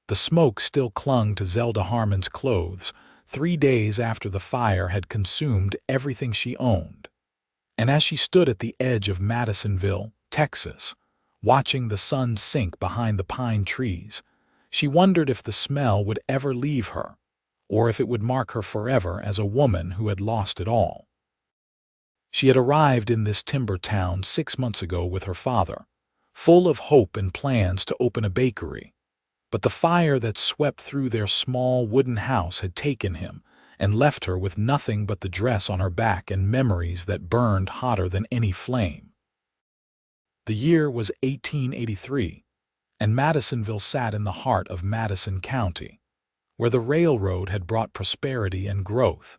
The smoke still clung to Zelda Harmon's clothes, 3 days after the fire had consumed everything she owned. And as she stood at the edge of Madisonville, Texas, watching the sun sink behind the pine trees, she wondered if the smell would ever leave her, or if it would mark her forever as a woman who had lost it all. She had arrived in this timber town 6 months ago with her father, full of hope and plans to open a bakery. But the fire that swept through their small wooden house had taken him and left her with nothing but the dress on her back and memories that burned hotter than any flame. The year was 1883, and Madisonville sat in the heart of Madison County, where the railroad had brought prosperity and growth,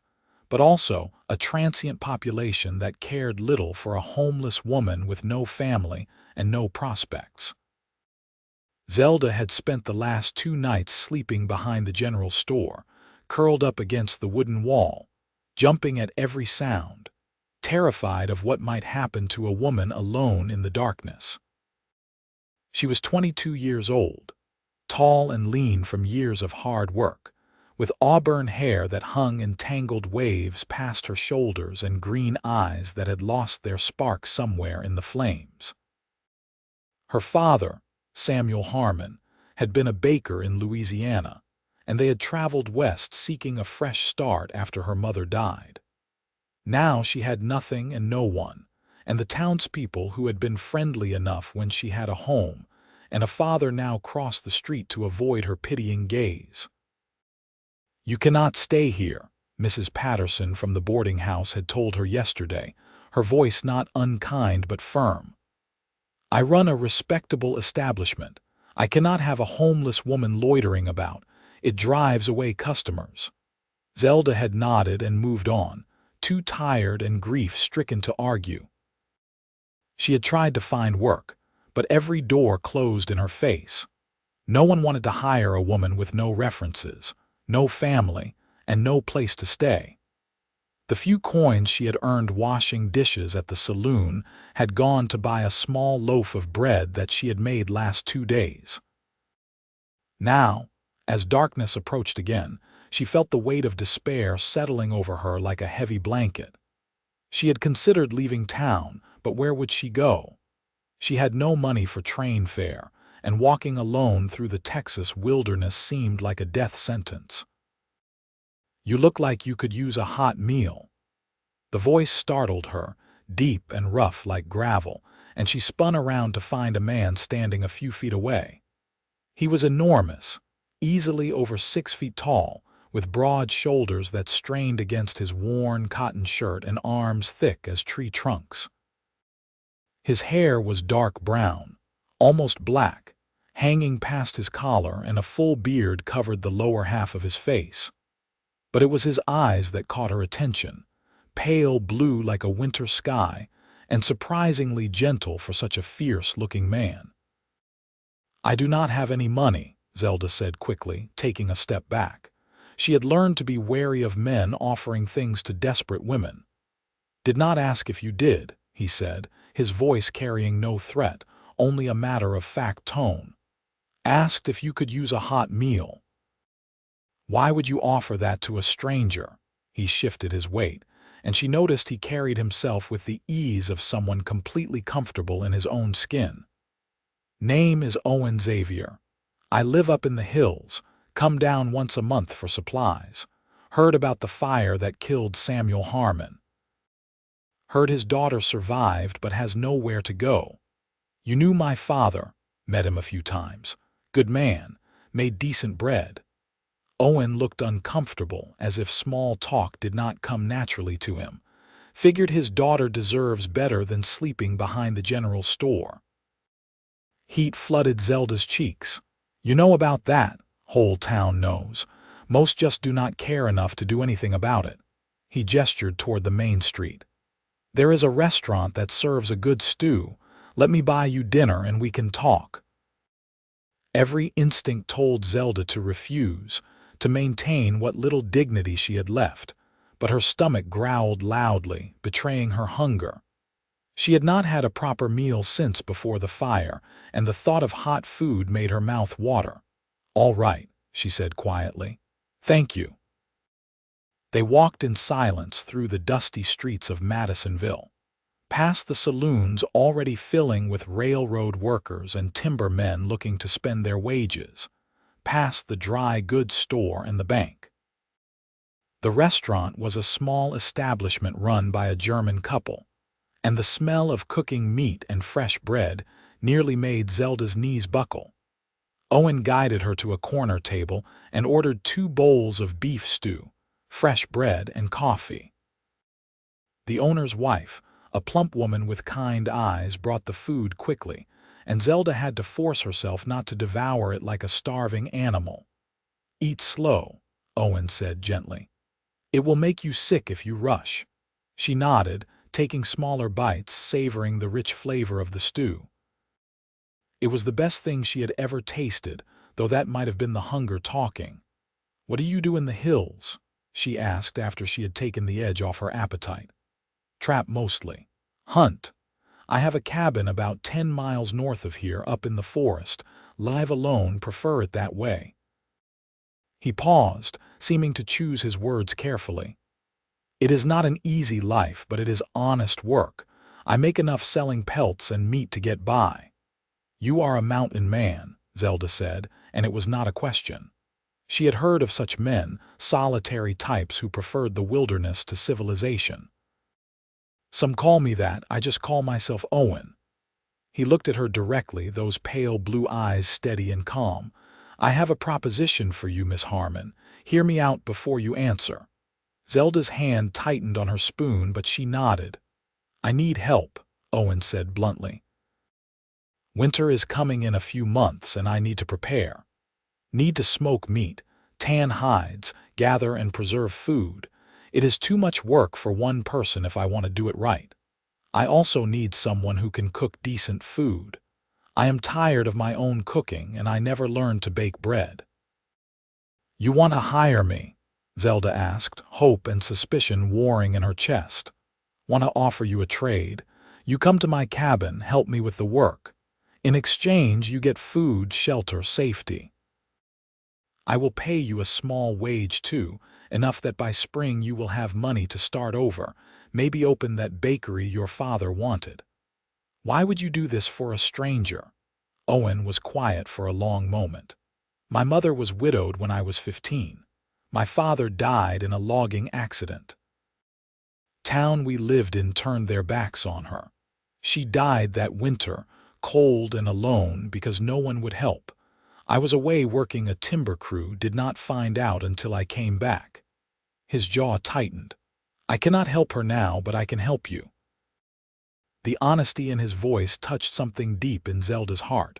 but also a transient population that cared little for a homeless woman with no family and no prospects. Zelda had spent the last 2 nights sleeping behind the general store, curled up against the wooden wall, jumping at every sound, terrified of what might happen to a woman alone in the darkness. She was 22 years old, tall and lean from years of hard work, with auburn hair that hung in tangled waves past her shoulders and green eyes that had lost their spark somewhere in the flames. Her father, Samuel Harmon, had been a baker in Louisiana, and they had traveled west seeking a fresh start after her mother died. Now she had nothing and no one, and the townspeople who had been friendly enough when she had a home, and a father now crossed the street to avoid her pitying gaze. "You cannot stay here," Mrs. Patterson from the boarding house had told her yesterday, her voice not unkind but firm. "I run a respectable establishment. I cannot have a homeless woman loitering about. It drives away customers." Zelda had nodded and moved on, too tired and grief-stricken to argue. She had tried to find work, but every door closed in her face. No one wanted to hire a woman with no references, no family, and no place to stay. The few coins she had earned washing dishes at the saloon had gone to buy a small loaf of bread that she had made last 2 days. Now, as darkness approached again, she felt the weight of despair settling over her like a heavy blanket. She had considered leaving town, but where would she go? She had no money for train fare, and walking alone through the Texas wilderness seemed like a death sentence. "You look like you could use a hot meal." The voice startled her, deep and rough like gravel, and she spun around to find a man standing a few feet away. He was enormous, easily over 6 feet tall, with broad shoulders that strained against his worn cotton shirt and arms thick as tree trunks. His hair was dark brown, almost black, hanging past his collar, and a full beard covered the lower half of his face. But it was his eyes that caught her attention, pale blue like a winter sky, and surprisingly gentle for such a fierce-looking man. "I do not have any money," Zelda said quickly, taking a step back. She had learned to be wary of men offering things to desperate women. "Did not ask if you did," he said, his voice carrying no threat, only a matter-of-fact tone. "Asked if you could use a hot meal." "Why would you offer that to a stranger?" He shifted his weight, and she noticed he carried himself with the ease of someone completely comfortable in his own skin. "Name is Owen Xavier. I live up in the hills, come down once a month for supplies. Heard about the fire that killed Samuel Harmon. Heard his daughter survived but has nowhere to go. You knew my father, met him a few times. Good man, made decent bread." Owen looked uncomfortable, as if small talk did not come naturally to him. Figured his daughter deserves better than sleeping behind the general store. Heat flooded Zelda's cheeks. "You know about that. Whole town knows. Most just do not care enough to do anything about it." He gestured toward the main street. "There is a restaurant that serves a good stew. Let me buy you dinner and we can talk." Every instinct told Zelda to refuse, to maintain what little dignity she had left, but her stomach growled loudly, betraying her hunger. She had not had a proper meal since before the fire, and the thought of hot food made her mouth water. All right, she said quietly. Thank you. They walked in silence through the dusty streets of Madisonville, past the saloons already filling with railroad workers and timber men looking to spend their wages, past the dry goods store and the bank. The restaurant was a small establishment run by a German couple, and the smell of cooking meat and fresh bread nearly made Zelda's knees buckle. Owen guided her to a corner table and ordered 2 bowls of beef stew, fresh bread, and coffee. The owner's wife, a plump woman with kind eyes, brought the food quickly, and Zelda had to force herself not to devour it like a starving animal. Eat slow, Owen said gently. It will make you sick if you rush. She nodded, taking smaller bites, savoring the rich flavor of the stew. It was the best thing she had ever tasted, though that might have been the hunger talking. "What do you do in the hills?" she asked after she had taken the edge off her appetite. "Trap mostly. Hunt. I have a cabin about 10 miles north of here up in the forest. Live alone, prefer it that way." He paused, seeming to choose his words carefully. "It is not an easy life, but it is honest work. I make enough selling pelts and meat to get by." "You are a mountain man," Zelda said, and it was not a question. She had heard of such men, solitary types who preferred the wilderness to civilization. "Some call me that, I just call myself Owen." He looked at her directly, those pale blue eyes steady and calm. "I have a proposition for you, Miss Harmon. Hear me out before you answer." Zelda's hand tightened on her spoon, but she nodded. "I need help," Owen said bluntly. "Winter is coming in a few months, and I need to prepare. Need to smoke meat, tan hides, gather and preserve food. It is too much work for one person if I want to do it right. I also need someone who can cook decent food. I am tired of my own cooking, and I never learned to bake bread." "You want to hire me?" Zelda asked, hope and suspicion warring in her chest. "Want to offer you a trade. You come to my cabin, help me with the work. In exchange, you get food, shelter, safety. I will pay you a small wage too, enough that by spring you will have money to start over, maybe open that bakery your father wanted." "Why would you do this for a stranger?" Owen was quiet for a long moment. "My mother was widowed when I was 15. My father died in a logging accident. Town we lived in turned their backs on her. She died that winter, cold and alone, because no one would help. I was away working a timber crew, did not find out until I came back." His jaw tightened. "I cannot help her now, but I can help you." The honesty in his voice touched something deep in Zelda's heart.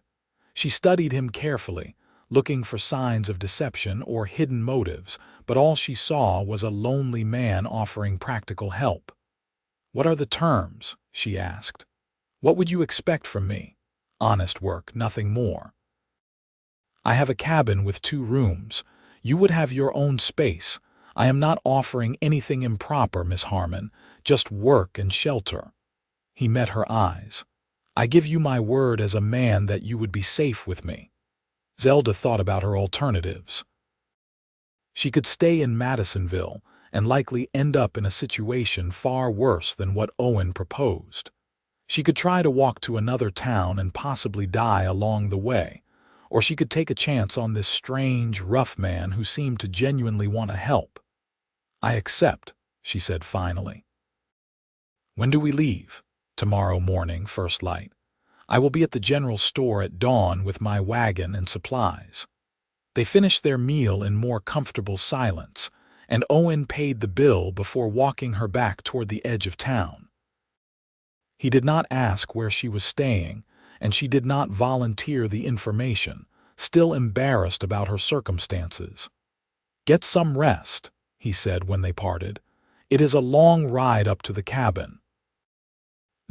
She studied him carefully, looking for signs of deception or hidden motives, but all she saw was a lonely man offering practical help. "What are the terms?" she asked. "What would you expect from me?" "Honest work, nothing more." "I have a cabin with 2 rooms. You would have your own space. I am not offering anything improper, Miss Harmon, just work and shelter." He met her eyes. "I give you my word as a man that you would be safe with me." Zelda thought about her alternatives. She could stay in Madisonville and likely end up in a situation far worse than what Owen proposed. She could try to walk to another town and possibly die along the way, or she could take a chance on this strange, rough man who seemed to genuinely want to help. "I accept," she said finally. "When do we leave?" "Tomorrow morning, first light. I will be at the general store at dawn with my wagon and supplies." They finished their meal in more comfortable silence, and Owen paid the bill before walking her back toward the edge of town. He did not ask where she was staying, and she did not volunteer the information, still embarrassed about her circumstances. "Get some rest," he said when they parted. "It is a long ride up to the cabin."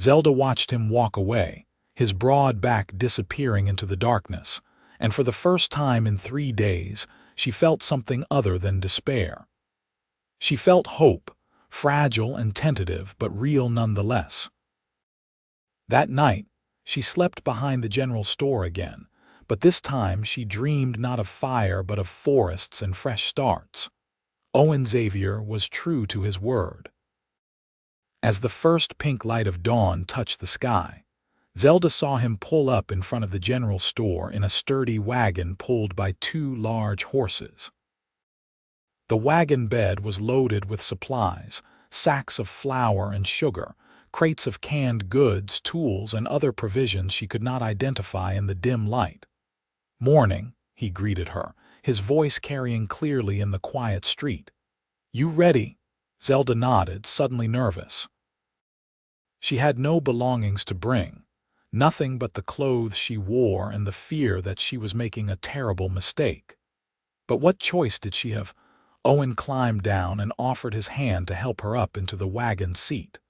Zelda watched him walk away, his broad back disappearing into the darkness, and for the first time in 3 days, she felt something other than despair. She felt hope, fragile and tentative, but real nonetheless. That night, she slept behind the general store again, But this time she dreamed not of fire but of forests and fresh starts. Owen Xavier was true to his word. As the first pink light of dawn touched the sky, Zelda saw him pull up in front of the general store in a sturdy wagon pulled by two large horses. The wagon bed was loaded with supplies, sacks of flour and sugar, crates of canned goods, tools, and other provisions she could not identify in the dim light. "Morning," he greeted her, his voice carrying clearly in the quiet street. "You ready?" Zelda nodded, suddenly nervous. She had no belongings to bring, nothing but the clothes she wore and the fear that she was making a terrible mistake. But what choice did she have? Owen climbed down and offered his hand to help her up into the wagon seat.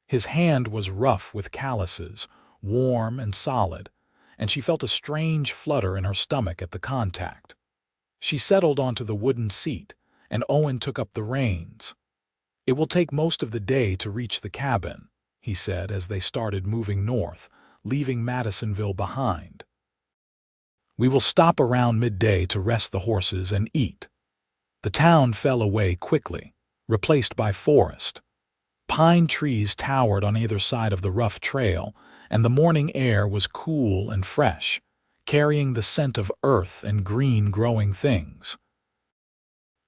His hand was rough with calluses, warm and solid, and she felt a strange flutter in her stomach at the contact. She settled onto the wooden seat, and Owen took up the reins. "It will take most of the day to reach the cabin," he said as they started moving north, leaving Madisonville behind. "We will stop around midday to rest the horses and eat." The town fell away quickly, replaced by forest. Pine trees towered on either side of the rough trail, and the morning air was cool and fresh, carrying the scent of earth and green growing things.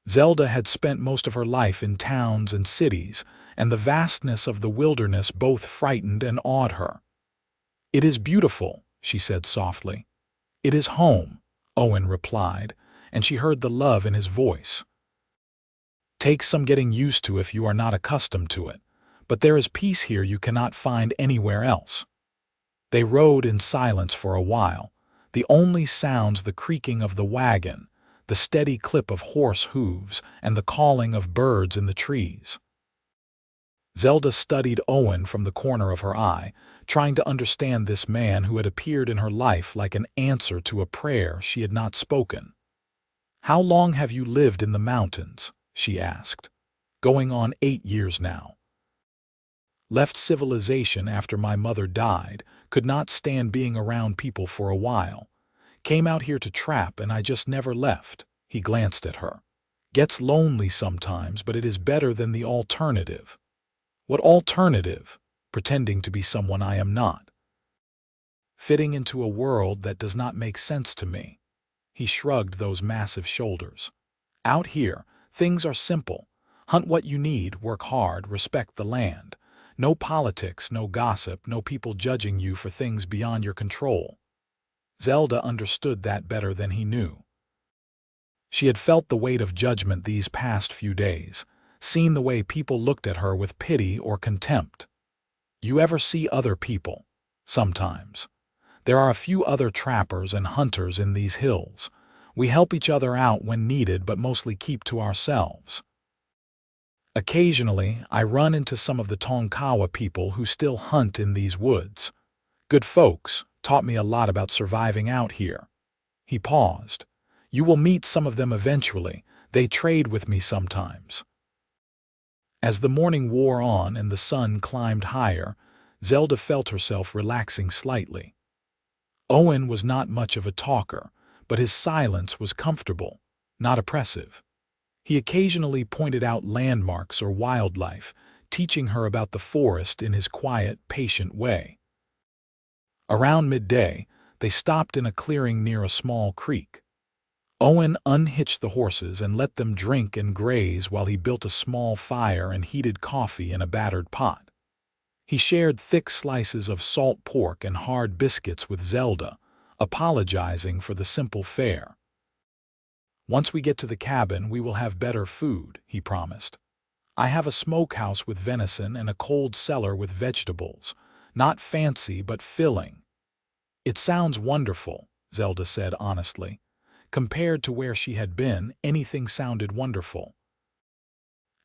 Zelda had spent most of her life in towns and cities, and the vastness of the wilderness both frightened and awed her. "It is beautiful," she said softly. "It is home," Owen replied, and she heard the love in his voice. "Takes some getting used to if you are not accustomed to it, but there is peace here you cannot find anywhere else." They rode in silence for a while, the only sounds the creaking of the wagon, the steady clip of horse hooves, and the calling of birds in the trees. Zelda studied Owen from the corner of her eye, trying to understand this man who had appeared in her life like an answer to a prayer she had not spoken. "How long have you lived in the mountains?" she asked. "Going on 8 years now. Left civilization after my mother died, could not stand being around people for a while. Came out here to trap and I just never left." He glanced at her. "Gets lonely sometimes, but it is better than the alternative." "What alternative?" "Pretending to be someone I am not. Fitting into a world that does not make sense to me." He shrugged those massive shoulders. "Out here, things are simple. Hunt what you need, work hard, respect the land. No politics, no gossip, no people judging you for things beyond your control." Zelda understood that better than he knew. She had felt the weight of judgment these past few days, seen the way people looked at her with pity or contempt. "You ever see other people?" "Sometimes. There are a few other trappers and hunters in these hills. We help each other out when needed but mostly keep to ourselves. Occasionally, I run into some of the Tonkawa people who still hunt in these woods. Good folks, taught me a lot about surviving out here." He paused. "You will meet some of them eventually. They trade with me sometimes." As the morning wore on and the sun climbed higher, Zelda felt herself relaxing slightly. Owen was not much of a talker, but his silence was comfortable, not oppressive. He occasionally pointed out landmarks or wildlife, teaching her about the forest in his quiet, patient way. Around midday, they stopped in a clearing near a small creek. Owen unhitched the horses and let them drink and graze while he built a small fire and heated coffee in a battered pot. He shared thick slices of salt pork and hard biscuits with Zelda, apologizing for the simple fare. "Once we get to the cabin, we will have better food," he promised. "I have a smokehouse with venison and a cold cellar with vegetables. Not fancy, but filling." "It sounds wonderful," Zelda said honestly. Compared to where she had been, anything sounded wonderful.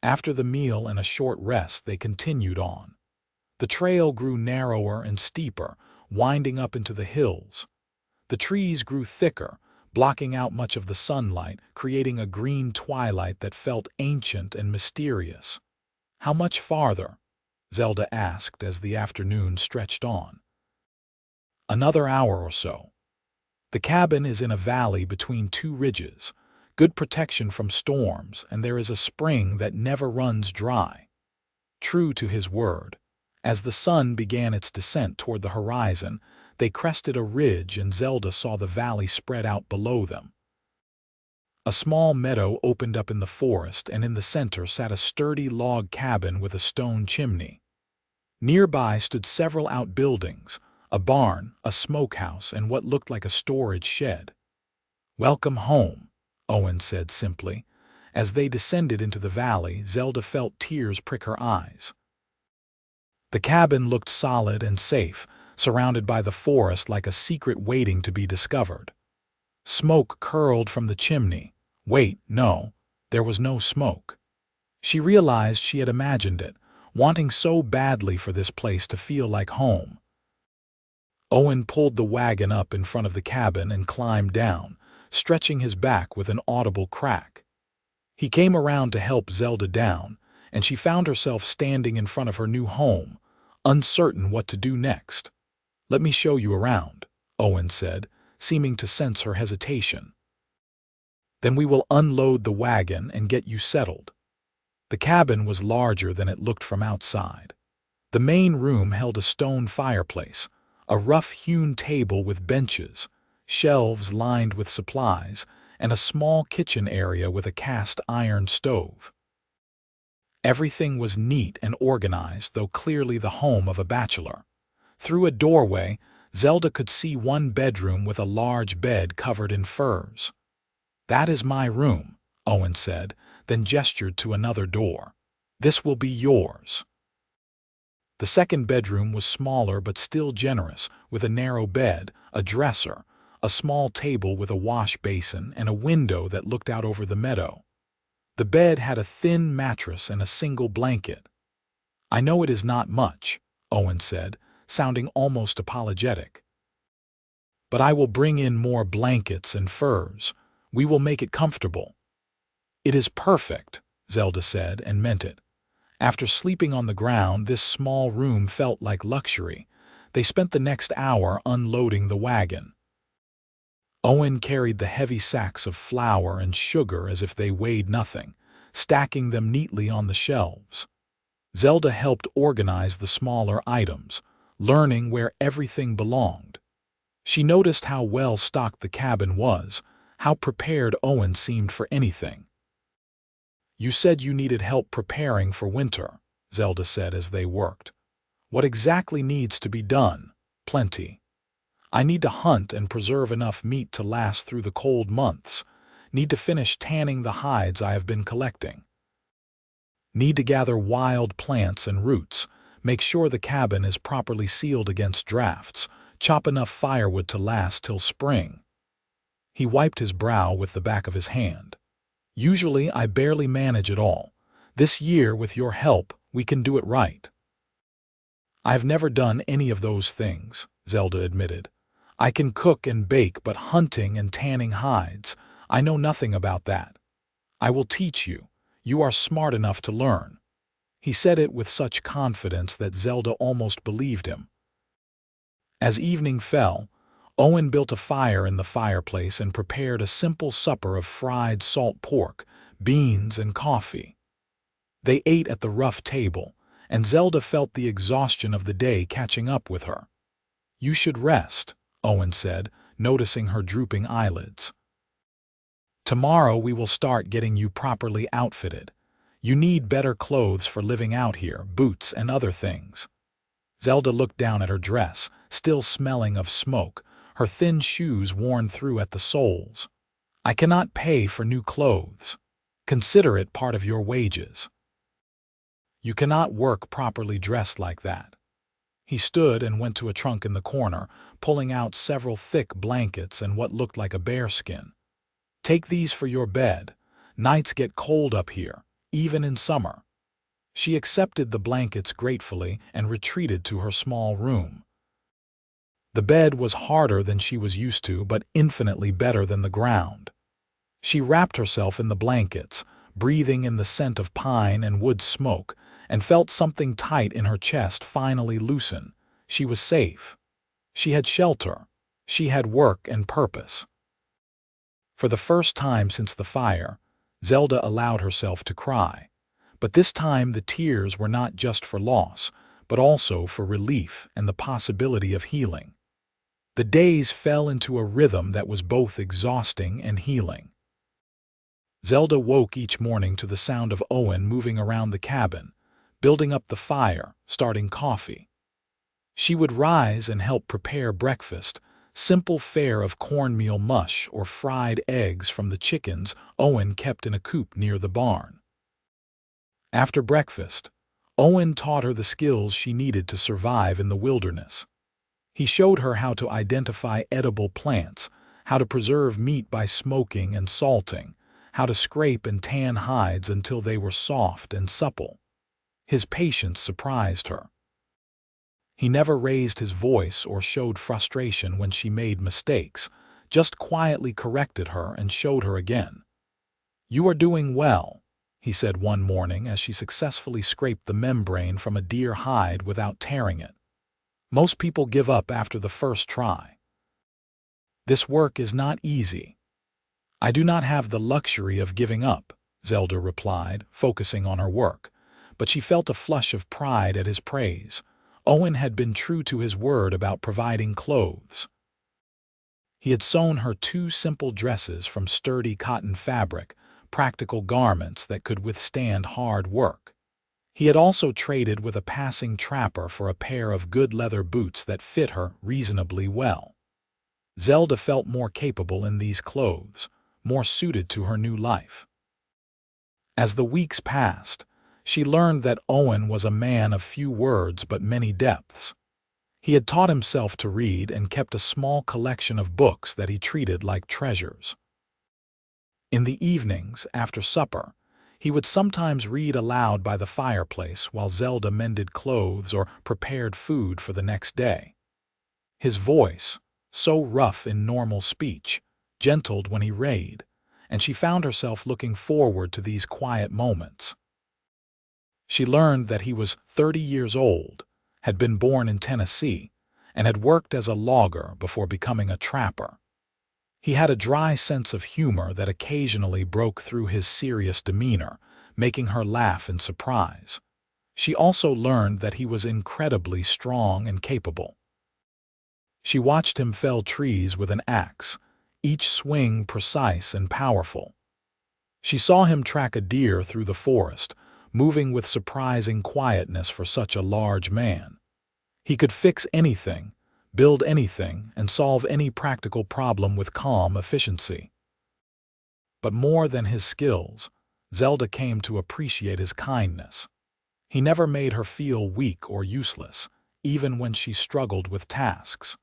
After the meal and a short rest, they continued on. The trail grew narrower and steeper, winding up into the hills. The trees grew thicker, blocking out much of the sunlight, creating a green twilight that felt ancient and mysterious. "How much farther?" Zelda asked as the afternoon stretched on. "Another hour or so." The cabin is in a valley between two ridges, good protection from storms, and there is a spring that never runs dry. True to his word, as the sun began its descent toward the horizon, they crested a ridge and Zelda saw the valley spread out below them. A small meadow opened up in the forest, and in the center sat a sturdy log cabin with a stone chimney. Nearby stood several outbuildings, a barn, a smokehouse, and what looked like a storage shed. "Welcome home," Owen said simply. As they descended into the valley, Zelda felt tears prick her eyes. The cabin looked solid and safe, surrounded by the forest like a secret waiting to be discovered. Smoke curled from the chimney. Wait, no, there was no smoke. She realized she had imagined it, wanting so badly for this place to feel like home. Owen pulled the wagon up in front of the cabin and climbed down, stretching his back with an audible crack. He came around to help Zelda down, and she found herself standing in front of her new home, uncertain what to do next. "Let me show you around," Owen said, seeming to sense her hesitation. "Then we will unload the wagon and get you settled." The cabin was larger than it looked from outside. The main room held a stone fireplace, a rough-hewn table with benches, shelves lined with supplies, and a small kitchen area with a cast-iron stove. Everything was neat and organized, though clearly the home of a bachelor. Through a doorway, Zelda could see one bedroom with a large bed covered in furs. "That is my room," Owen said, then gestured to another door. "This will be yours." The second bedroom was smaller but still generous, with a narrow bed, a dresser, a small table with a wash basin, and a window that looked out over the meadow. The bed had a thin mattress and a single blanket. "I know it is not much," Owen said, sounding almost apologetic. "But I will bring in more blankets and furs. We will make it comfortable." "It is perfect," Zelda said, and meant it. After sleeping on the ground, this small room felt like luxury. They spent the next hour unloading the wagon. Owen carried the heavy sacks of flour and sugar as if they weighed nothing, stacking them neatly on the shelves. Zelda helped organize the smaller items, learning where everything belonged. She noticed how well stocked the cabin was, how prepared Owen seemed for anything. "You said you needed help preparing for winter," Zelda said as they worked. "What exactly needs to be done?" "Plenty. I need to hunt and preserve enough meat to last through the cold months. Need to finish tanning the hides I have been collecting. Need to gather wild plants and roots, make sure the cabin is properly sealed against drafts, chop enough firewood to last till spring." He wiped his brow with the back of his hand. "Usually I barely manage it all. This year, with your help, we can do it right." "I've never done any of those things," Zelda admitted. "I can cook and bake, but hunting and tanning hides, I know nothing about that. I will teach you. You are smart enough to learn." He said it with such confidence that Zelda almost believed him. As evening fell, Owen built a fire in the fireplace and prepared a simple supper of fried salt pork, beans, and coffee. They ate at the rough table, and Zelda felt the exhaustion of the day catching up with her. "You should rest," Owen said, noticing her drooping eyelids. "Tomorrow we will start getting you properly outfitted. You need better clothes for living out here, boots and other things." Zelda looked down at her dress, still smelling of smoke, her thin shoes worn through at the soles. "I cannot pay for new clothes. Consider it part of your wages. You cannot work properly dressed like that." He stood and went to a trunk in the corner, pulling out several thick blankets and what looked like a bearskin. "Take these for your bed. Nights get cold up here, even in summer." She accepted the blankets gratefully and retreated to her small room. The bed was harder than she was used to, but infinitely better than the ground. She wrapped herself in the blankets, breathing in the scent of pine and wood smoke, and felt something tight in her chest finally loosen. She was safe. She had shelter. She had work and purpose. For the first time since the fire, Zelda allowed herself to cry. But this time the tears were not just for loss, but also for relief and the possibility of healing. The days fell into a rhythm that was both exhausting and healing. Zelda woke each morning to the sound of Owen moving around the cabin, building up the fire, starting coffee. She would rise and help prepare breakfast, simple fare of cornmeal mush or fried eggs from the chickens Owen kept in a coop near the barn. After breakfast, Owen taught her the skills she needed to survive in the wilderness. He showed her how to identify edible plants, how to preserve meat by smoking and salting, how to scrape and tan hides until they were soft and supple. His patience surprised her. He never raised his voice or showed frustration when she made mistakes, just quietly corrected her and showed her again. "You are doing well," he said one morning as she successfully scraped the membrane from a deer hide without tearing it. "Most people give up after the first try. This work is not easy." "I do not have the luxury of giving up," Zelda replied, focusing on her work, but she felt a flush of pride at his praise. Owen had been true to his word about providing clothes. He had sewn her 2 simple dresses from sturdy cotton fabric, practical garments that could withstand hard work. He had also traded with a passing trapper for a pair of good leather boots that fit her reasonably well. Zelda felt more capable in these clothes, more suited to her new life. As the weeks passed, she learned that Owen was a man of few words but many depths. He had taught himself to read and kept a small collection of books that he treated like treasures. In the evenings, after supper, he would sometimes read aloud by the fireplace while Zelda mended clothes or prepared food for the next day. His voice, so rough in normal speech, gentled when he read, and she found herself looking forward to these quiet moments. She learned that he was 30 years old, had been born in Tennessee, and had worked as a logger before becoming a trapper. He had a dry sense of humor that occasionally broke through his serious demeanor, making her laugh in surprise. She also learned that he was incredibly strong and capable. She watched him fell trees with an axe, each swing precise and powerful. She saw him track a deer through the forest, moving with surprising quietness for such a large man. He could fix anything, build anything, and solve any practical problem with calm efficiency. But more than his skills, Zelda came to appreciate his kindness. He never made her feel weak or useless, even when she struggled with tasks.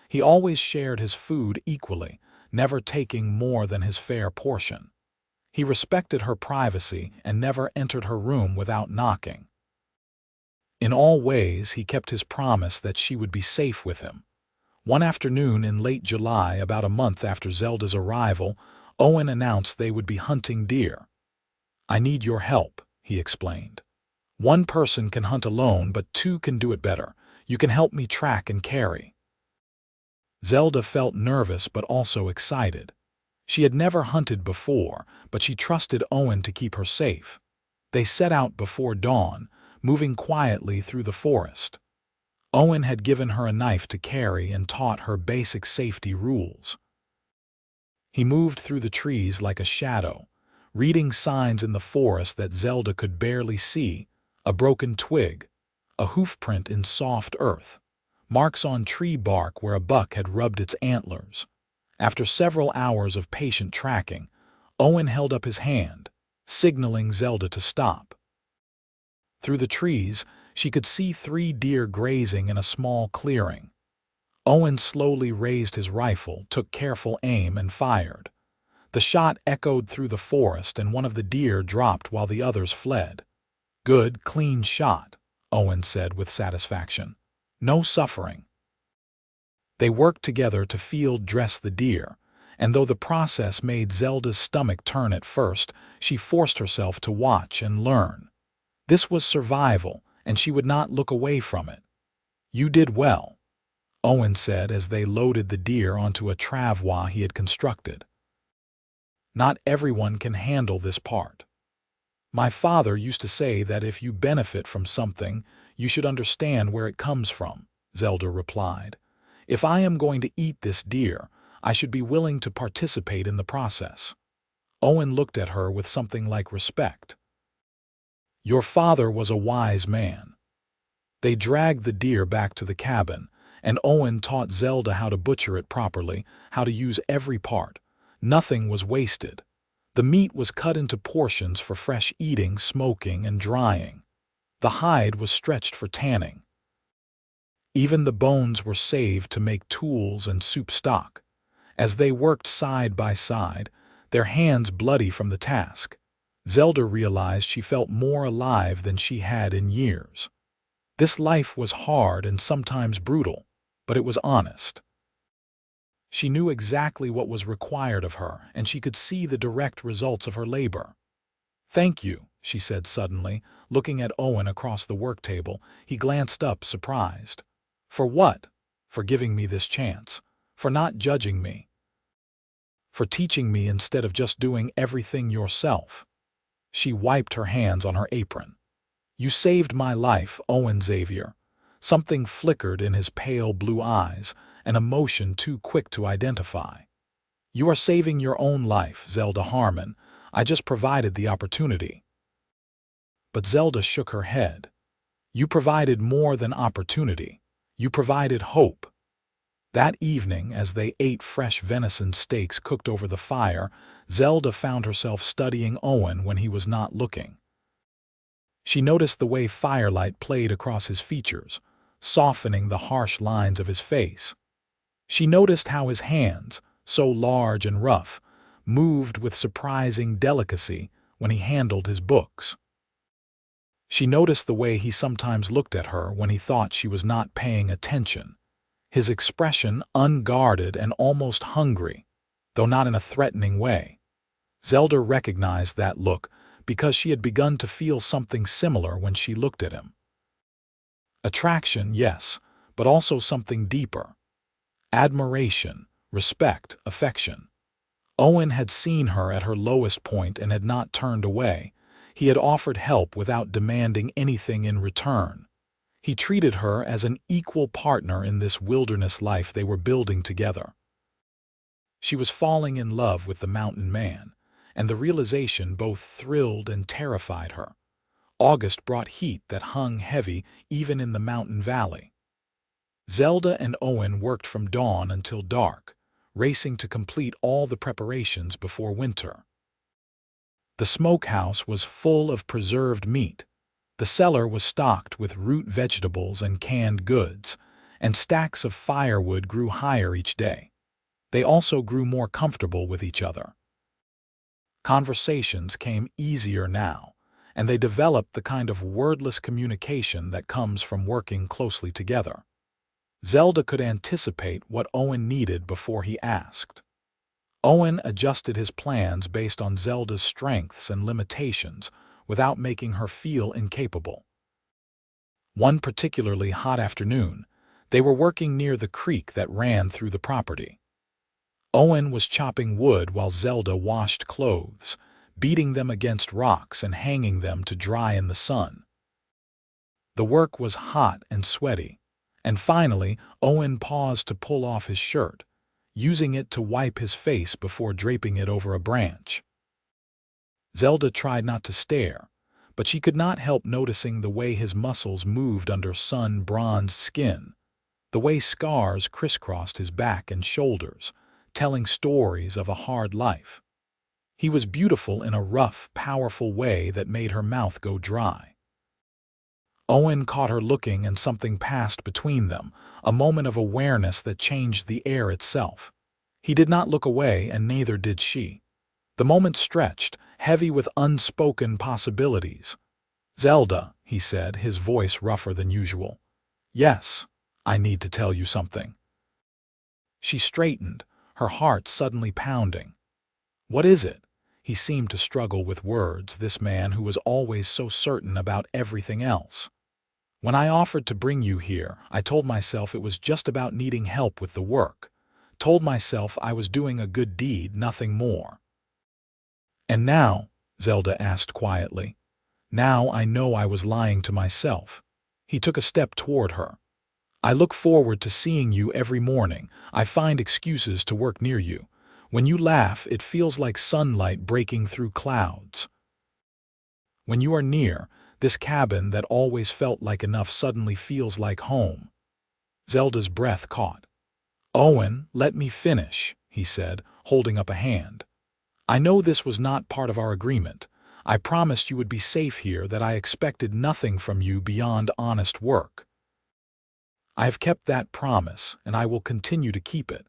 He always shared his food equally, never taking more than his fair portion. He respected her privacy and never entered her room without knocking. In all ways, he kept his promise that she would be safe with him. One afternoon in late July, about a month after Zelda's arrival, Owen announced they would be hunting deer. "I need your help," he explained. "One person can hunt alone, but 2 can do it better. You can help me track and carry." Zelda felt nervous but also excited. She had never hunted before, but she trusted Owen to keep her safe. They set out before dawn, moving quietly through the forest. Owen had given her a knife to carry and taught her basic safety rules. He moved through the trees like a shadow, reading signs in the forest that Zelda could barely see: a broken twig, a hoofprint in soft earth, marks on tree bark where a buck had rubbed its antlers. After several hours of patient tracking, Owen held up his hand, signaling Zelda to stop. Through the trees, she could see 3 deer grazing in a small clearing. Owen slowly raised his rifle, took careful aim, and fired. The shot echoed through the forest, and one of the deer dropped while the others fled. "Good, clean shot," Owen said with satisfaction. "No suffering." They worked together to field dress the deer, and though the process made Zelda's stomach turn at first, she forced herself to watch and learn. This was survival, and she would not look away from it. "You did well." Owen said as they loaded the deer onto a travois he had constructed. Not everyone can handle this part. My father used to say that if you benefit from something, you should understand where it comes from, Zelda replied. If I am going to eat this deer, I should be willing to participate in the process. Owen looked at her with something like respect. Your father was a wise man. They dragged the deer back to the cabin, and Owen taught Zelda how to butcher it properly, how to use every part. Nothing was wasted. The meat was cut into portions for fresh eating, smoking, and drying. The hide was stretched for tanning. Even the bones were saved to make tools and soup stock. As they worked side by side, their hands bloody from the task, Zelda realized she felt more alive than she had in years. This life was hard and sometimes brutal, but it was honest. She knew exactly what was required of her, and she could see the direct results of her labor. Thank you, she said suddenly, looking at Owen across the work table. He glanced up, surprised. For what? For giving me this chance. For not judging me. For teaching me instead of just doing everything yourself. She wiped her hands on her apron. You saved my life, Owen Xavier. Something flickered in his pale blue eyes, an emotion too quick to identify. You are saving your own life, Zelda Harmon. I just provided the opportunity. But Zelda shook her head. You provided more than opportunity. You provided hope. That evening, as they ate fresh venison steaks cooked over the fire, Zelda found herself studying Owen when he was not looking. She noticed the way firelight played across his features, softening the harsh lines of his face. She noticed how his hands, so large and rough, moved with surprising delicacy when he handled his books. She noticed the way he sometimes looked at her when he thought she was not paying attention, his expression unguarded and almost hungry, though not in a threatening way. Zelda recognized that look because she had begun to feel something similar when she looked at him. Attraction, yes, but also something deeper. Admiration, respect, affection. Owen had seen her at her lowest point and had not turned away. He had offered help without demanding anything in return. He treated her as an equal partner in this wilderness life they were building together. She was falling in love with the mountain man, and the realization both thrilled and terrified her. August brought heat that hung heavy even in the mountain valley. Zelda and Owen worked from dawn until dark, racing to complete all the preparations before winter. The smokehouse was full of preserved meat. The cellar was stocked with root vegetables and canned goods, and stacks of firewood grew higher each day. They also grew more comfortable with each other. Conversations came easier now, and they developed the kind of wordless communication that comes from working closely together. Zelda could anticipate what Owen needed before he asked. Owen adjusted his plans based on Zelda's strengths and limitations without making her feel incapable. One particularly hot afternoon, they were working near the creek that ran through the property. Owen was chopping wood while Zelda washed clothes, beating them against rocks and hanging them to dry in the sun. The work was hot and sweaty, and finally Owen paused to pull off his shirt, using it to wipe his face before draping it over a branch. Zelda tried not to stare, but she could not help noticing the way his muscles moved under sun-bronzed skin, the way scars crisscrossed his back and shoulders, telling stories of a hard life. He was beautiful in a rough, powerful way that made her mouth go dry. Owen caught her looking and something passed between them, a moment of awareness that changed the air itself. He did not look away, and neither did she. The moment stretched, heavy with unspoken possibilities. "Zelda," he said, his voice rougher than usual. "Yes, I need to tell you something." She straightened, her heart suddenly pounding. "What is it?" He seemed to struggle with words, this man who was always so certain about everything else. When I offered to bring you here, I told myself it was just about needing help with the work. Told myself I was doing a good deed, nothing more. And now, Zelda asked quietly, now I know I was lying to myself. He took a step toward her. I look forward to seeing you every morning. I find excuses to work near you. When you laugh, it feels like sunlight breaking through clouds. When you are near, this cabin that always felt like enough suddenly feels like home. Zelda's breath caught. Owen, let me finish, he said, holding up a hand. I know this was not part of our agreement. I promised you would be safe here, that I expected nothing from you beyond honest work. I have kept that promise, and I will continue to keep it,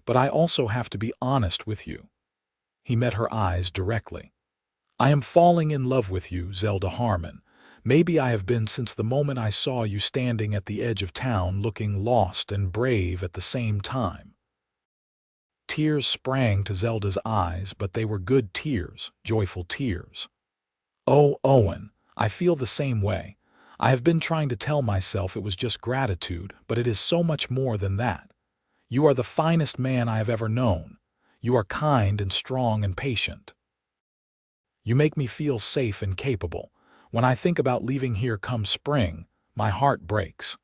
but I also have to be honest with you. He met her eyes directly. I am falling in love with you, Zelda Harmon. Maybe I have been since the moment I saw you standing at the edge of town looking lost and brave at the same time. Tears sprang to Zelda's eyes, but they were good tears, joyful tears. Oh, Owen, I feel the same way. I have been trying to tell myself it was just gratitude, but it is so much more than that. You are the finest man I have ever known. You are kind and strong and patient. You make me feel safe and capable. When I think about leaving here come spring, my heart breaks.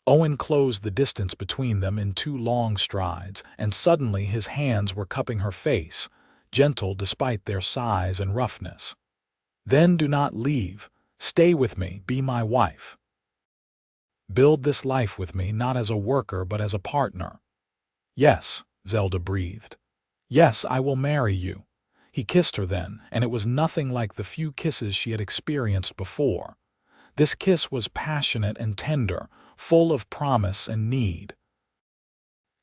Owen closed the distance between them in 2 long strides, and suddenly his hands were cupping her face, gentle despite their size and roughness. Then do not leave. Stay with me, be my wife. Build this life with me, not as a worker but as a partner. Yes, Zelda breathed. Yes, I will marry you. He kissed her then, and it was nothing like the few kisses she had experienced before. This kiss was passionate and tender, full of promise and need.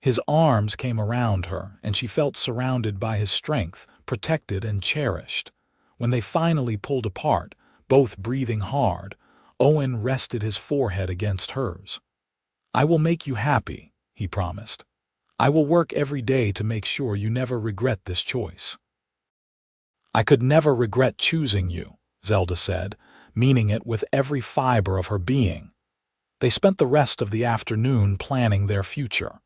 His arms came around her, and she felt surrounded by his strength, protected and cherished. When they finally pulled apart, both breathing hard, Owen rested his forehead against hers. I will make you happy, he promised. I will work every day to make sure you never regret this choice. I could never regret choosing you, Zelda said, meaning it with every fiber of her being. They spent the rest of the afternoon planning their future.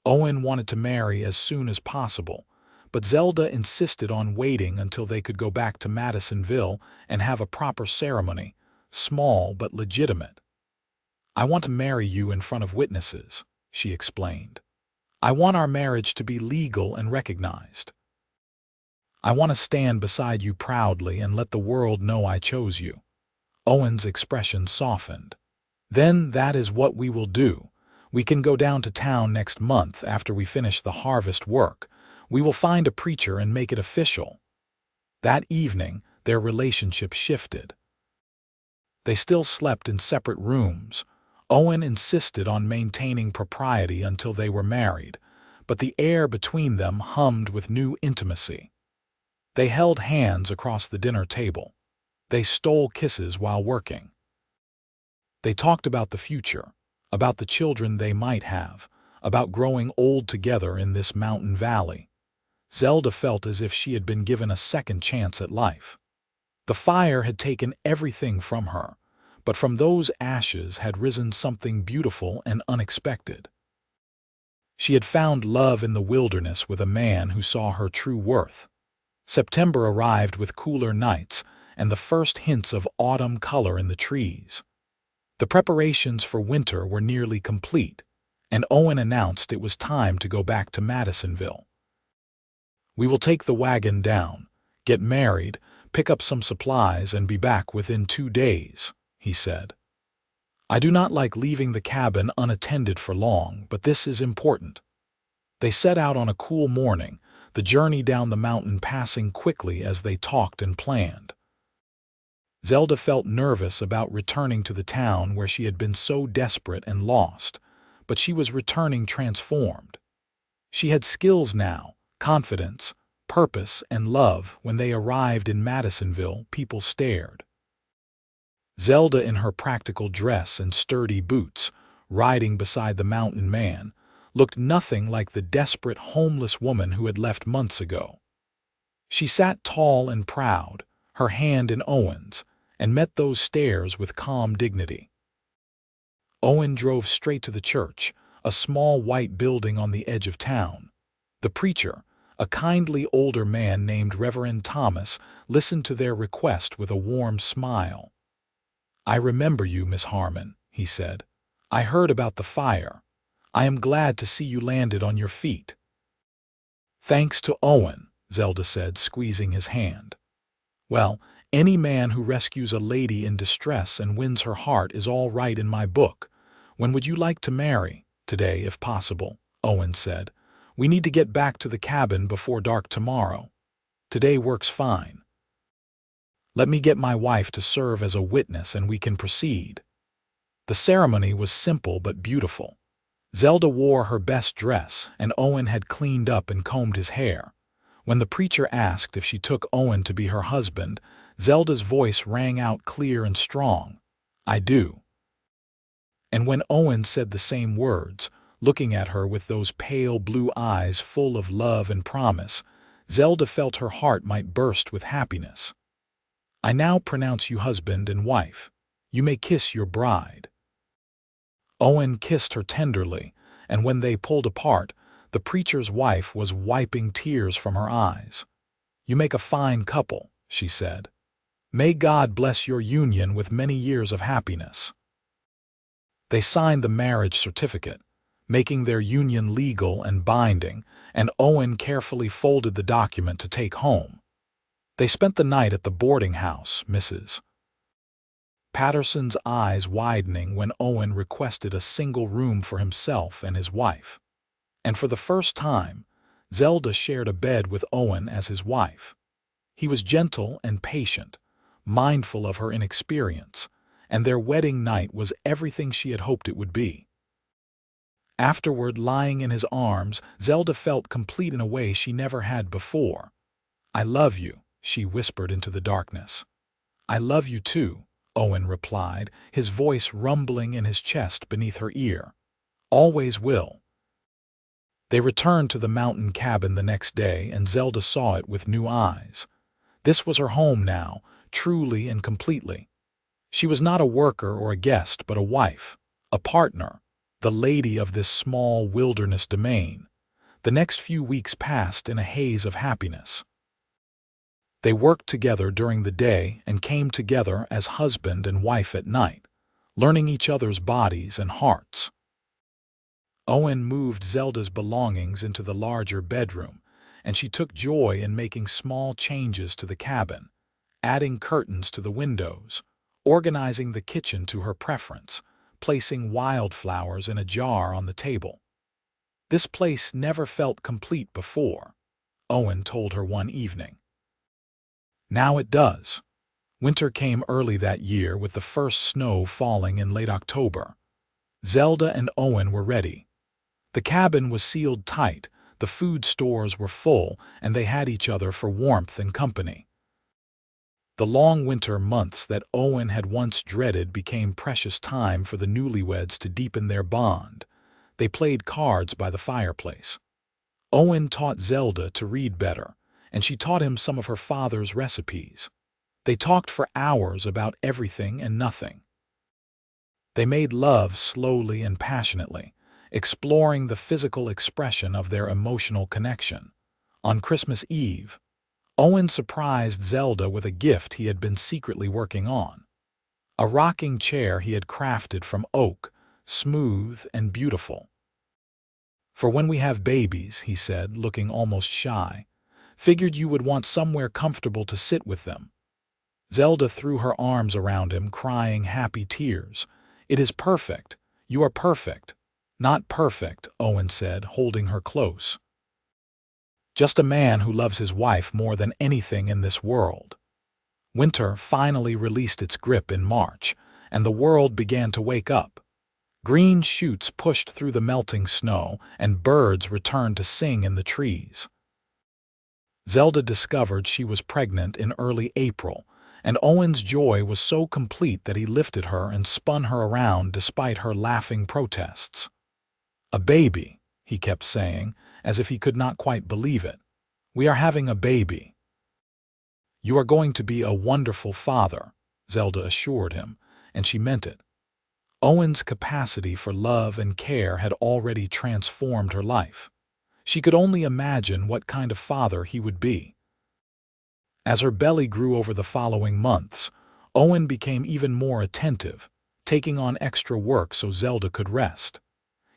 Owen wanted to marry as soon as possible, but Zelda insisted on waiting until they could go back to Madisonville and have a proper ceremony, small but legitimate. I want to marry you in front of witnesses, she explained. I want our marriage to be legal and recognized. I want to stand beside you proudly and let the world know I chose you. Owen's expression softened. Then that is what we will do. We can go down to town next month after we finish the harvest work. We will find a preacher and make it official. That evening, their relationship shifted. They still slept in separate rooms. Owen insisted on maintaining propriety until they were married, but the air between them hummed with new intimacy. They held hands across the dinner table. They stole kisses while working. They talked about the future, about the children they might have, about growing old together in this mountain valley. Zelda felt as if she had been given a second chance at life. The fire had taken everything from her, but from those ashes had risen something beautiful and unexpected. She had found love in the wilderness with a man who saw her true worth. September arrived with cooler nights and the first hints of autumn color in the trees. The preparations for winter were nearly complete, and Owen announced it was time to go back to Madisonville. We will take the wagon down, get married, pick up some supplies, and be back within 2 days, he said. I do not like leaving the cabin unattended for long, but this is important. They set out on a cool morning, the journey down the mountain passing quickly as they talked and planned. Zelda felt nervous about returning to the town where she had been so desperate and lost, but she was returning transformed. She had skills now, confidence, purpose, and love. When they arrived in Madisonville, people stared. Zelda, in her practical dress and sturdy boots, riding beside the mountain man, looked nothing like the desperate, homeless woman who had left months ago. She sat tall and proud, her hand in Owen's, and met those stares with calm dignity. Owen drove straight to the church, a small white building on the edge of town. The preacher, a kindly older man named Reverend Thomas, listened to their request with a warm smile. "I remember you, Miss Harmon," he said. "I heard about the fire. I am glad to see you landed on your feet." "Thanks to Owen," Zelda said, squeezing his hand. "Well, any man who rescues a lady in distress and wins her heart is all right in my book. When would you like to marry?" "Today, if possible," Owen said. "We need to get back to the cabin before dark tomorrow. Today works fine. Let me get my wife to serve as a witness and we can proceed." The ceremony was simple but beautiful. Zelda wore her best dress, and Owen had cleaned up and combed his hair. When the preacher asked if she took Owen to be her husband, Zelda's voice rang out clear and strong. "I do." And when Owen said the same words, looking at her with those pale blue eyes full of love and promise, Zelda felt her heart might burst with happiness. "I now pronounce you husband and wife. You may kiss your bride." Owen kissed her tenderly, and when they pulled apart, the preacher's wife was wiping tears from her eyes. "You make a fine couple," she said. "May God bless your union with many years of happiness." They signed the marriage certificate, making their union legal and binding, and Owen carefully folded the document to take home. They spent the night at the boarding house, Mrs. Patterson's eyes widening when Owen requested a single room for himself and his wife. And for the first time, Zelda shared a bed with Owen as his wife. He was gentle and patient, mindful of her inexperience, and their wedding night was everything she had hoped it would be. Afterward, lying in his arms, Zelda felt complete in a way she never had before. "I love you," she whispered into the darkness. "I love you too," Owen replied, his voice rumbling in his chest beneath her ear. "Always will." They returned to the mountain cabin the next day, and Zelda saw it with new eyes. This was her home now, truly and completely. She was not a worker or a guest, but a wife, a partner, the lady of this small wilderness domain. The next few weeks passed in a haze of happiness. They worked together during the day and came together as husband and wife at night, learning each other's bodies and hearts. Owen moved Zelda's belongings into the larger bedroom, and she took joy in making small changes to the cabin, adding curtains to the windows, organizing the kitchen to her preference, placing wildflowers in a jar on the table. "This place never felt complete before," Owen told her one evening. "Now it does." Winter came early that year, with the first snow falling in late October. Zelda and Owen were ready. The cabin was sealed tight, the food stores were full, and they had each other for warmth and company. The long winter months that Owen had once dreaded became precious time for the newlyweds to deepen their bond. They played cards by the fireplace. Owen taught Zelda to read better, and she taught him some of her father's recipes. They talked for hours about everything and nothing. They made love slowly and passionately, exploring the physical expression of their emotional connection. On Christmas Eve, Owen surprised Zelda with a gift he had been secretly working on. A rocking chair he had crafted from oak, smooth and beautiful. "For when we have babies," he said, looking almost shy. "Figured you would want somewhere comfortable to sit with them." Zelda threw her arms around him, crying happy tears. "It is perfect. You are perfect." "Not perfect," Owen said, holding her close. "Just a man who loves his wife more than anything in this world." Winter finally released its grip in March, and the world began to wake up. Green shoots pushed through the melting snow, and birds returned to sing in the trees. Zelda discovered she was pregnant in early April, and Owen's joy was so complete that he lifted her and spun her around despite her laughing protests. "A baby," he kept saying, as if he could not quite believe it. "We are having a baby." "You are going to be a wonderful father," Zelda assured him, and she meant it. Owen's capacity for love and care had already transformed her life. She could only imagine what kind of father he would be. As her belly grew over the following months, Owen became even more attentive, taking on extra work so Zelda could rest.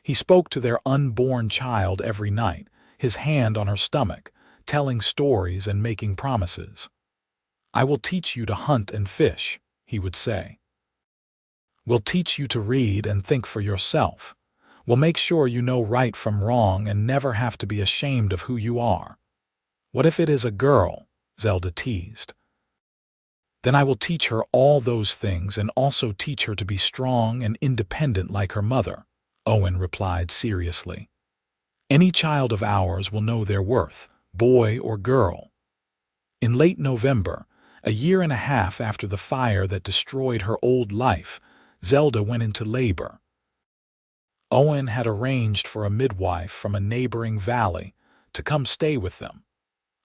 He spoke to their unborn child every night, his hand on her stomach, telling stories and making promises. "I will teach you to hunt and fish," he would say. "We'll teach you to read and think for yourself. We'll make sure you know right from wrong and never have to be ashamed of who you are." "What if it is a girl?" Zelda teased. "Then I will teach her all those things and also teach her to be strong and independent like her mother," Owen replied seriously. "Any child of ours will know their worth, boy or girl." In late November, a year and a half after the fire that destroyed her old life, Zelda went into labor. Owen had arranged for a midwife from a neighboring valley to come stay with them,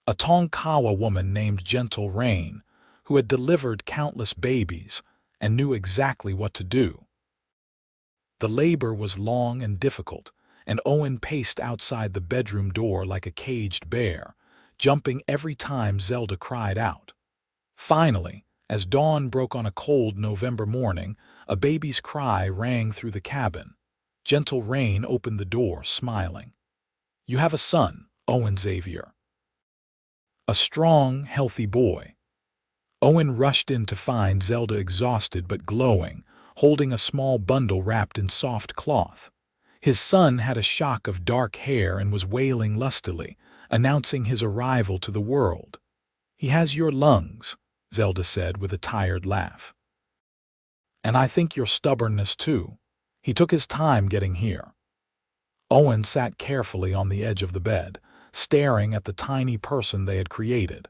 a Tonkawa woman named Gentle Rain, who had delivered countless babies and knew exactly what to do. The labor was long and difficult, and Owen paced outside the bedroom door like a caged bear, jumping every time Zelda cried out. Finally, as dawn broke on a cold November morning, a baby's cry rang through the cabin. Gentle Rain opened the door, smiling. "You have a son, Owen Xavier." A strong, healthy boy. Owen rushed in to find Zelda exhausted but glowing, holding a small bundle wrapped in soft cloth. His son had a shock of dark hair and was wailing lustily, announcing his arrival to the world. "He has your lungs," Zelda said with a tired laugh. "And I think your stubbornness too. He took his time getting here." Owen sat carefully on the edge of the bed, staring at the tiny person they had created.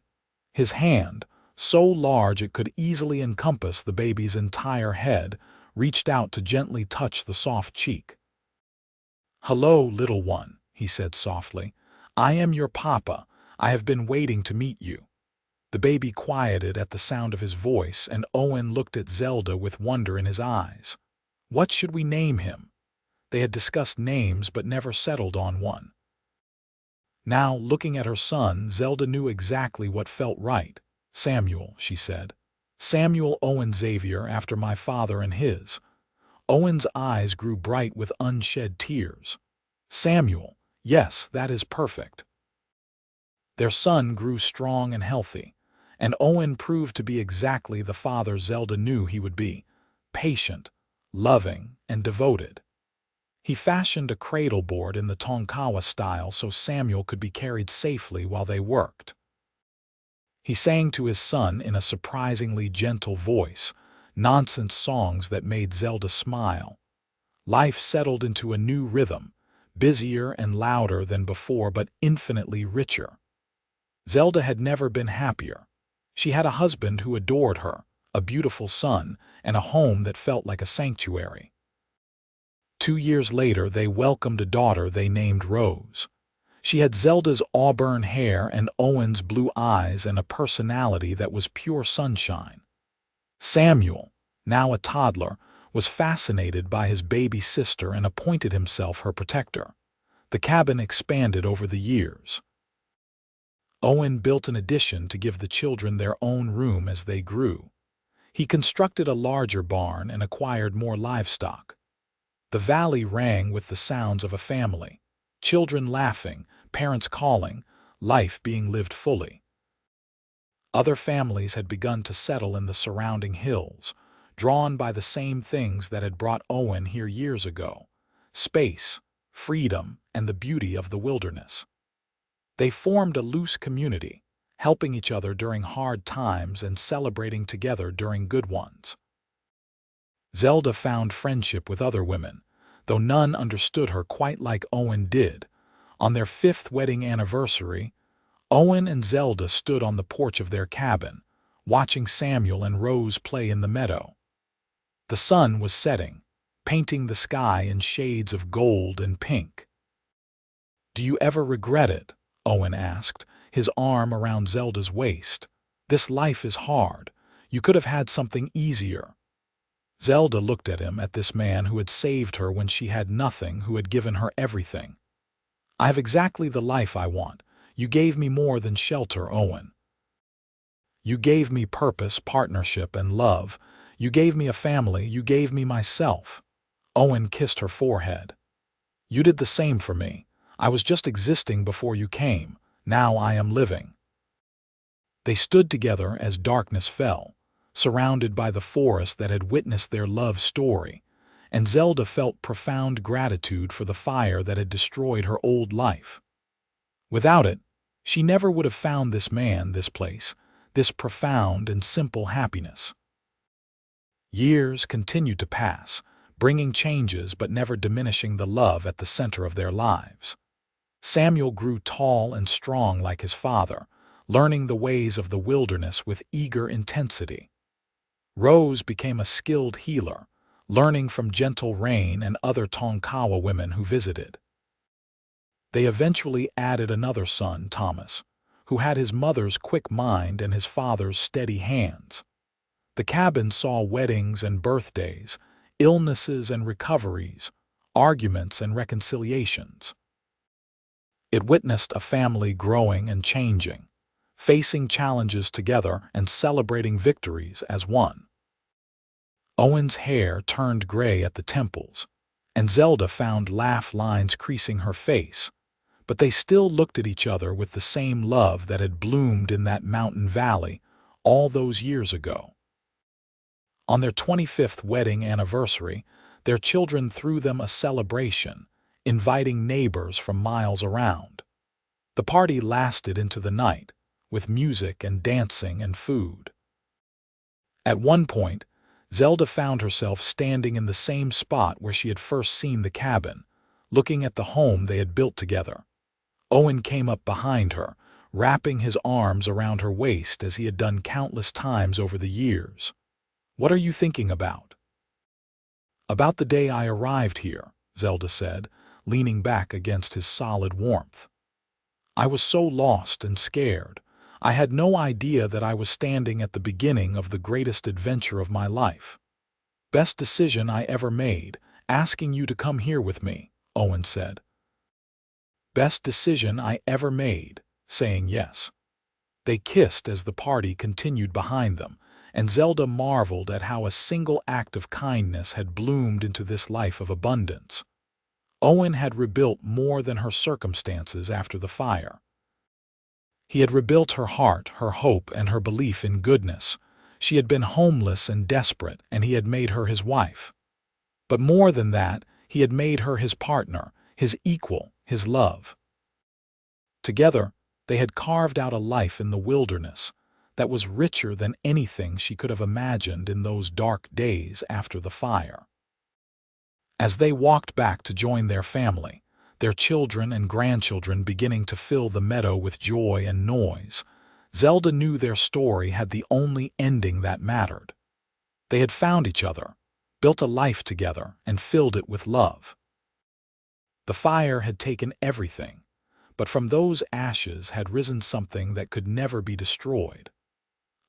His hand, so large it could easily encompass the baby's entire head, reached out to gently touch the soft cheek. "Hello, little one," he said softly. "I am your papa. I have been waiting to meet you." The baby quieted at the sound of his voice, and Owen looked at Zelda with wonder in his eyes. What should we name him? They had discussed names but never settled on one. Now, looking at her son, Zelda knew exactly what felt right. "Samuel," she said. "Samuel Owen Xavier, after my father and his." Owen's eyes grew bright with unshed tears. "Samuel, yes, that is perfect." Their son grew strong and healthy, and Owen proved to be exactly the father Zelda knew he would be: patient, loving, and devoted. He fashioned a cradle board in the Tonkawa style so Samuel could be carried safely while they worked. He sang to his son in a surprisingly gentle voice, nonsense songs that made Zelda smile. Life settled into a new rhythm, busier and louder than before but infinitely richer. Zelda had never been happier. She had a husband who adored her, a beautiful son, and a home that felt like a sanctuary. 2 years later, they welcomed a daughter they named Rose. She had Zelda's auburn hair and Owen's blue eyes and a personality that was pure sunshine. Samuel, now a toddler, was fascinated by his baby sister and appointed himself her protector. The cabin expanded over the years. Owen built an addition to give the children their own room as they grew. He constructed a larger barn and acquired more livestock. The valley rang with the sounds of a family, children laughing, parents calling, life being lived fully. Other families had begun to settle in the surrounding hills, drawn by the same things that had brought Owen here years ago: space, freedom, and the beauty of the wilderness. They formed a loose community, helping each other during hard times and celebrating together during good ones. Zelda found friendship with other women, though none understood her quite like Owen did. On their 5th wedding anniversary, Owen and Zelda stood on the porch of their cabin, watching Samuel and Rose play in the meadow. The sun was setting, painting the sky in shades of gold and pink. "Do you ever regret it?" Owen asked, his arm around Zelda's waist. "This life is hard. You could have had something easier." Zelda looked at this man who had saved her when she had nothing, who had given her everything. "I have exactly the life I want. You gave me more than shelter, Owen. You gave me purpose, partnership, and love. You gave me a family. You gave me myself." Owen kissed her forehead. "You did the same for me. I was just existing before you came. Now I am living." They stood together as darkness fell, surrounded by the forest that had witnessed their love story, and Zelda felt profound gratitude for the fire that had destroyed her old life. Without it, she never would have found this man, this place, this profound and simple happiness. Years continued to pass, bringing changes but never diminishing the love at the center of their lives. Samuel grew tall and strong like his father, learning the ways of the wilderness with eager intensity. Rose became a skilled healer, learning from Gentle Rain and other Tonkawa women who visited. They eventually added another son, Thomas, who had his mother's quick mind and his father's steady hands. The cabin saw weddings and birthdays, illnesses and recoveries, arguments and reconciliations. It witnessed a family growing and changing, facing challenges together and celebrating victories as one. Owen's hair turned gray at the temples, and Zelda found laugh lines creasing her face, but they still looked at each other with the same love that had bloomed in that mountain valley all those years ago. On their 25th wedding anniversary, their children threw them a celebration, inviting neighbors from miles around. The party lasted into the night, with music and dancing and food. At one point, Zelda found herself standing in the same spot where she had first seen the cabin, looking at the home they had built together. Owen came up behind her, wrapping his arms around her waist as he had done countless times over the years. "What are you thinking about?" "About the day I arrived here," Zelda said, leaning back against his solid warmth. "I was so lost and scared. I had no idea that I was standing at the beginning of the greatest adventure of my life. Best decision I ever made, asking you to come here with me," Owen said. "Best decision I ever made," saying yes. They kissed as the party continued behind them, and Zelda marveled at how a single act of kindness had bloomed into this life of abundance. Owen had rebuilt more than her circumstances after the fire. He had rebuilt her heart, her hope, and her belief in goodness. She had been homeless and desperate, and he had made her his wife. But more than that, he had made her his partner, his equal, his love. Together, they had carved out a life in the wilderness that was richer than anything she could have imagined in those dark days after the fire. As they walked back to join their family, their children and grandchildren beginning to fill the meadow with joy and noise, Zelda knew their story had the only ending that mattered. They had found each other, built a life together, and filled it with love. The fire had taken everything, but from those ashes had risen something that could never be destroyed.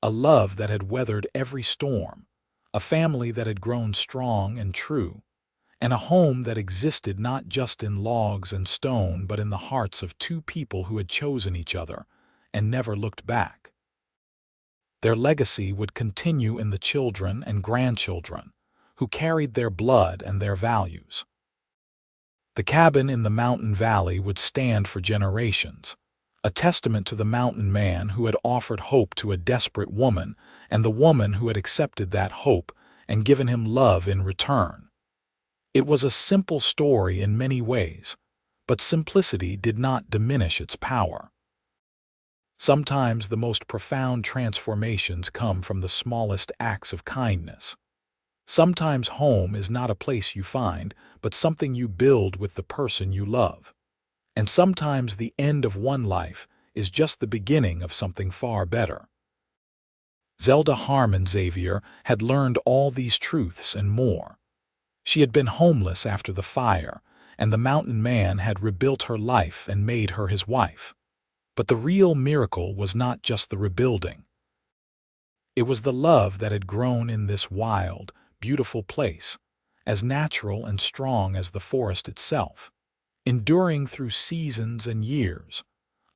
A love that had weathered every storm, a family that had grown strong and true, and a home that existed not just in logs and stone but in the hearts of two people who had chosen each other and never looked back. Their legacy would continue in the children and grandchildren, who carried their blood and their values. The cabin in the mountain valley would stand for generations, a testament to the mountain man who had offered hope to a desperate woman and the woman who had accepted that hope and given him love in return. It was a simple story in many ways, but simplicity did not diminish its power. Sometimes the most profound transformations come from the smallest acts of kindness. Sometimes home is not a place you find, but something you build with the person you love. And sometimes the end of one life is just the beginning of something far better. Zelda Harmon Xavier had learned all these truths and more. She had been homeless after the fire, and the mountain man had rebuilt her life and made her his wife. But the real miracle was not just the rebuilding. It was the love that had grown in this wild, beautiful place, as natural and strong as the forest itself, enduring through seasons and years,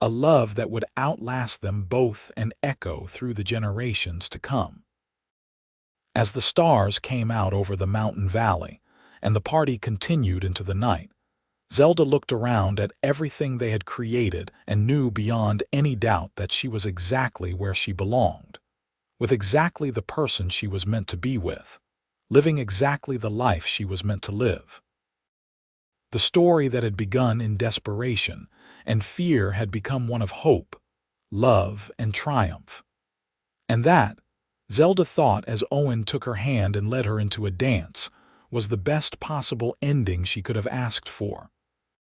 a love that would outlast them both and echo through the generations to come. As the stars came out over the mountain valley and the party continued into the night, Zelda looked around at everything they had created and knew beyond any doubt that she was exactly where she belonged, with exactly the person she was meant to be with, living exactly the life she was meant to live. The story that had begun in desperation and fear had become one of hope, love, and triumph. And that, Zelda thought as Owen took her hand and led her into a dance, was the best possible ending she could have asked for.